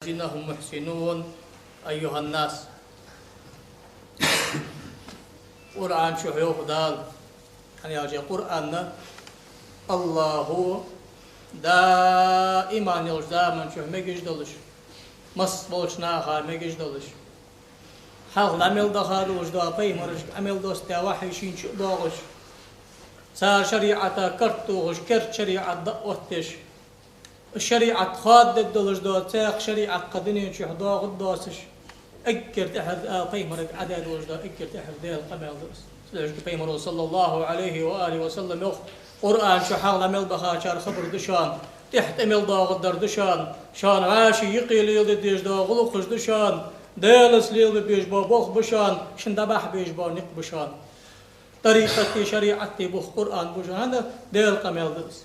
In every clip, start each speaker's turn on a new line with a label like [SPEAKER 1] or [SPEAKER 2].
[SPEAKER 1] إنهم محسنون. أيها الناس، قرآن شو يفضل يعني أجي قرآن الله دائما يلزم من شو ميجيش دلش مس بولشنا خا ميجيش دلش حال عمل دخلوش دا بيمرش عمل دوستا وحيشين شو داغش صار شريعة كرتوش كرت شريعة دقوتش الشريعة خاد دلش دا تاق شريعة قدنين شو داغ داسش أكرت أحد بيمرك عدد وجدا أكرت أحد ديال قبل دوس بيمر صلى الله عليه وآله وسلم يخ قرآن شو حال عمل بخاشار خبر دشان تحت عمل داغ در دشان شان عاشي يقيل يلد ديش دا غلقش دشان دالس ليل بيش با بخ بشان شندبح بيش با نق بشان طريقتي شريعتي بخ قرآن بشان هذا ديال قمل دوس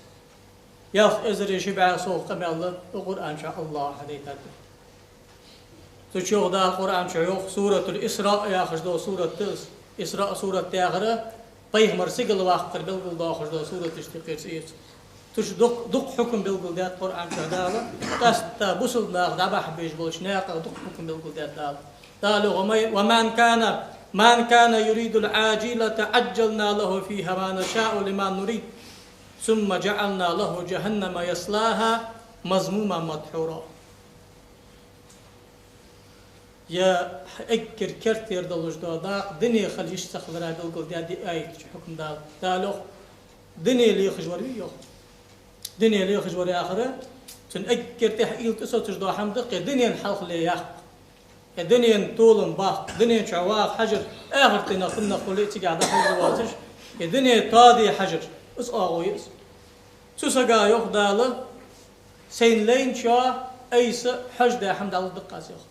[SPEAKER 1] يخ إزري شبع صوف قمل القرآن شاء الله حديثات تشوف ده القرآن شيوخ سورة الإسراء يا خش ده سورة إسراء سورة تاخرة بيهمر سجل واخر بلقل ده خش ده سورة تشتقير سيس تش دق حكم بلقل ده القرآن شهداله تست بوصل ده ذبح بيش بولش ناقة دق حكم بلقل ده قالوا ومن كان يريد العاجلة عجلنا له فيها ما نشاء لما نريد ثم جعلنا له جهنم يصلاها مذموما مدحورا. يا أكر كرتير دلوش داق دنيا خلي يشتغل راه بالقول دي آية حكم دال دالو دنيا اللي يخرج وري دنيا اللي يخرج وري آخره تن أكر تحقيل تسوتش دا حمدق دنيا الحلق اللي يخ دنيا طول باق دنيا شواق حجر آخر تنا خليتي قاعدة حجر واتش دنيا طادي حجر اس آغويس سوسقا يخ داله سين لين شا أيس حج دا حمد الله دقاس يخ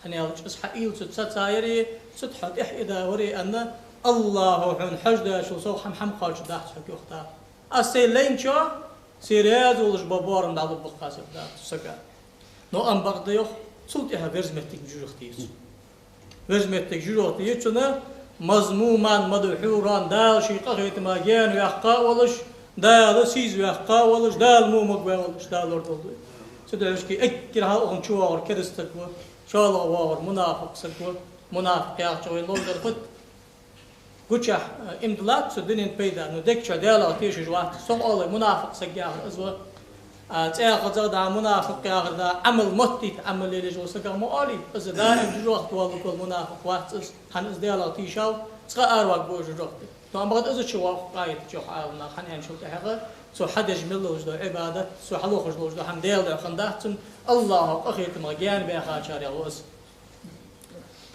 [SPEAKER 1] يعني إسحاقيل ستسايري ستحط إحدى وري أن الله حن حجدا شو صو حم خارج ده حق يختار السيلين شو سيراد ولش بابارم بعض البقاس ده سكا نو أم بقديخ سلطها فرزمتك جوختيس فرزمتك جوختيس شنا مزموما مدحورا دال شي قهيت ما جان ويحقا ولش دال سيز ويحقا ولش دال مومك ولش دال أردو سدعشكي أكل هالأغن شوار كرستكوا شال غوار منافق سكوا منافق يا شوي لون درفت قتش امدلات سدنين بيدا نو دك شدالا تيش جوات سؤال منافق سجاه ازوا تاخذ زاد منافق يا غدا عمل متي عمل اللي جو سكا مؤالي از دائم جوخت والله كل منافق وقت هن از دالا تيشاو تسقى اروق بوج جوخت تو ام بغد از شو قايد جو حالنا خن شو تحقق سو حدج ملوج دو عبادة سو حلو خرج دو حمديل دو خنداتن الله أخيت مجان بأخا شارع الوز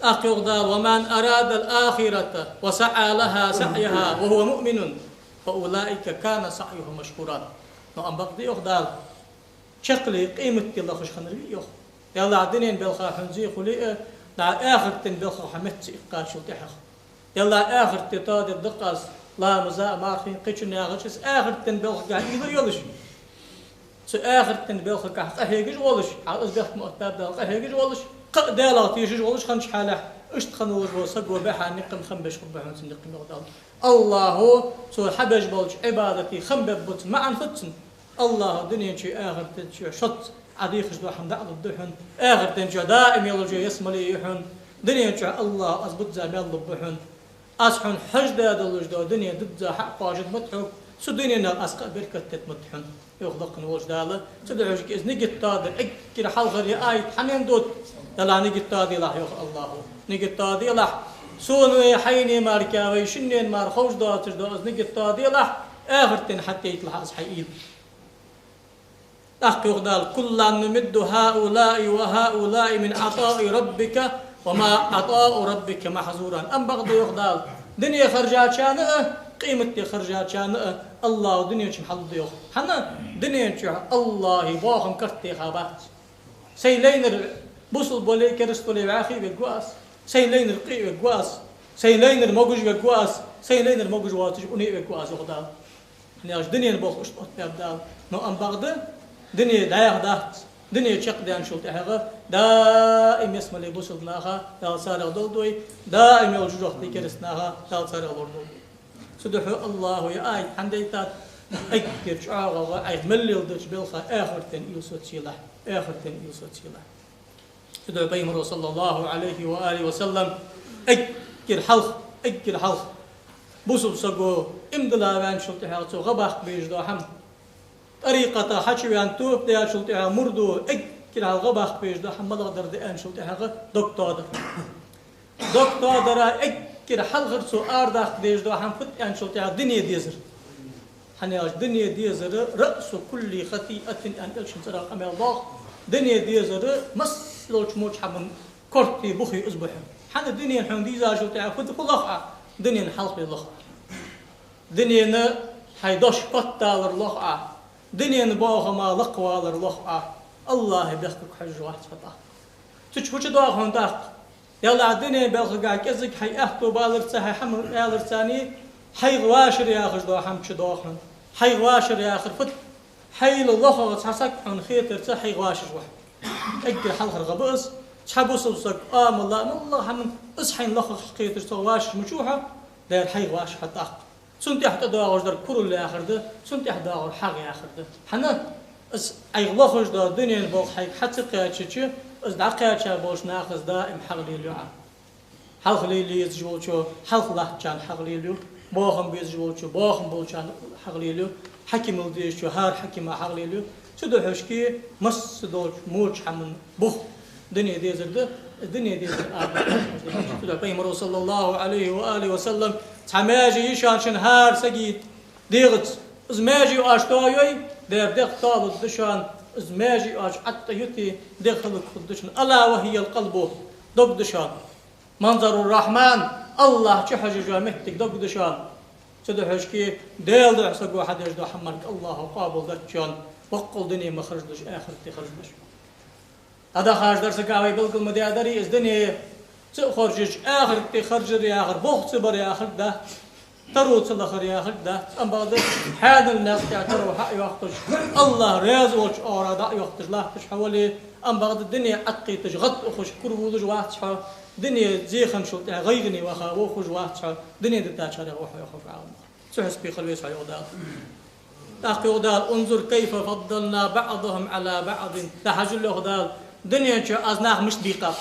[SPEAKER 1] أقول ومن أراد الآخرة وسعى لها سعيها وهو مؤمن فأولئك كان سعيه مشكورا نعم بقدي يخدال شقلي قيمة الله خش خنري يخ يلا عدنين بالخا حنزي خلي لا آخر تن بالخا حمت إقال شو تحخ يلا آخر تتاد الدقاس لا مزاء مارخين قيتشن يا غشس آخر تن بالخا قاعد يلش سو آخر تن بالخا قاعد هيجش ولش على أصدق مؤتاب بالخا هيجش ولش دالات يجش ولش خنش حاله اشت خنوش وصق وبحا نقم خنبش خبحون سنقم غدال الله سو حبش بولش عبادتي خنببت معا فتن الله دنيا شي آخر تن شي شط عديخش دو حمد عض الدحن آخر تن شي دائم يلجي يسملي يحن دنيا شي الله أزبط زامل لبحن أصحن حجدا دلجدا دنيا ضد حق واجد متحب سو دنيا نال أسقى بركة تتمتحن يخلقن وجداله سدعوش إذ نجت تادر أكر حلقة رأيت حنين دوت يلا نجت تادي له يخ الله نجت تادي له سوني حيني ماركاوي شنين مار خوش داتر داز نجت تادي له آخرتن حتى يطلع أصحيل أخ يخدال كلا نمد هؤلاء وهؤلاء من عطاء ربك وما عطاء ربك محظورا أم بغض يخدال دنيا خرجات شانئه قيمتي خرجات شانئه الله دنيا شم حل ضيوخ حنا دنيا شو الله يباهم كرتي خابات سيلين بوصل بولي كرستولي بعاخي بقواس سيلين القي بقواس سيلين الموجج بقواس سيلين الموجج واتج أني بقواس يخدال نياش دنيا نبوخ اشتوت بيبدال نو أم بغض دنيا دايخ دات دنيا شق ديان شو تحقه دائم يسمى لي بوصل ناها دال سارع دولدوي دائم يوجد وقت كرستناها دال سارع دولدوي سدحو الله يا آي حنديتات أكر شعاغا وعيد ملي الدش بالخا آخر تن يوسوت شيله تدعو بيمر صلى الله عليه وآله وسلم أجر حلخ بوسب سقو امدلا بان شلتها تو غباخ بيجدو حم طريقة حكي بان توب ديا شلتها مردو أجر غباخ بيجدو حم ملغدر ديان شلتها دكتور أجر حلغر سو آرداخ بيجدو حم فت ان شلتها دنيا ديزر حنياش دنيا ديزر رأس كل خطيئة أن ألشن سراق أمي الله دنيا ديزر مسلوش موش حمن كورتي بخي أصبحهم حنا الدنيا الحين ديزا شلتها فت كل دنيا حلق الله دنيا حيدوش قطع الله دنيا باغ ما لقوا الله الله بيخك حج واحد فتح تشوش داغ هون داغ يلا الدنيا باغ قاع كزك حي احتو بالرسا حي حمر بالرساني حي غواشر يا اخي دو حمش دوخن حي غواشر يا اخي فت حي الله تحسك عن خيتر حي غواشر واحد اجي حلق غبص تحبس وسك الله حمن اصحين لخ خيتر سواش مشوحه داير حي غواش حتى سنتي حتى داغر در كل اللي اخر ده سنتي حتى داغر حق اخر ده حنا اس اي لخش دا دنيا بوق حي حتى قياتشي اس دقيقه باش ناخذ دائم حق لي حلق لي يزجوچو حلق له كان حق لي باخم بيزجوچو باخم بولچان حق لي حكيم الديش هار حكيم حق لي تدو حشكي مس دوج موج حمن بخ دنيا ديزر الدنيا ديزر تدو بيمر صلى الله عليه واله وسلم تماجي يشان هار سجيد ديغت ازماجي اشتايي دير دق طال الدشان ازماجي اش حتى يتي داخل الدشان الا وهي القلب دق دشان منظر الرحمن الله تحج جامتك دق دشان تدو حشكي ديل دع سقو حد يجدو حمرك الله قابل دشان وقل دنيا مخرج دش اخر تخرج دش هذا خارج درس قاوي بالكل مديادري از دنيا تخرج اخر تخرج يا اخر بوخ صبر يا اخر ده تروت الاخر يا اخر ده ام بعد هذا الناس تروح حق يوقتش الله رازوش اورا دا يوقتش لا تش حوالي ام بعد الدنيا عقي تشغط اخش كربولج واحد دنيا زيخن شو غيغني واخا وخش واحد دنيا دتاش هذا روح ياخذ عاون سحس بخلويس على يودال تاقي ودال انظر كيف فضلنا بعضهم على بعض تحجل ودال دنيا شو ازناغ مش دقيقه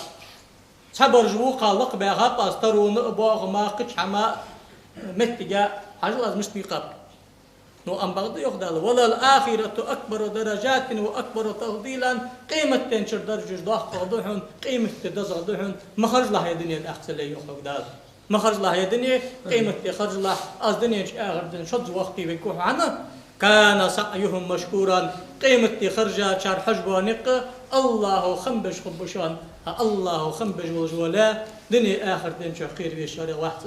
[SPEAKER 1] صبر جو قالق بغاب استرون باغ ما قش حما متجا حجل از مش دقيقه نو ام بعد يخدل ولا الاخره اكبر درجات واكبر تفضيلا قيمه تنشر درجه ضاق واضحون قيمه تدزغدحون مخرج لها دنيا الاحسن لي يخدل مخرج لها دنيا قيمه خرج لها از دنيا اخر دن شد وقتي بكوح عنا كان سعيهم مشكورا قيمة خرجة شار حجبانق الله خنبش خبشان الله خنبش وجولا دني آخر دين شخير في الشارع واحد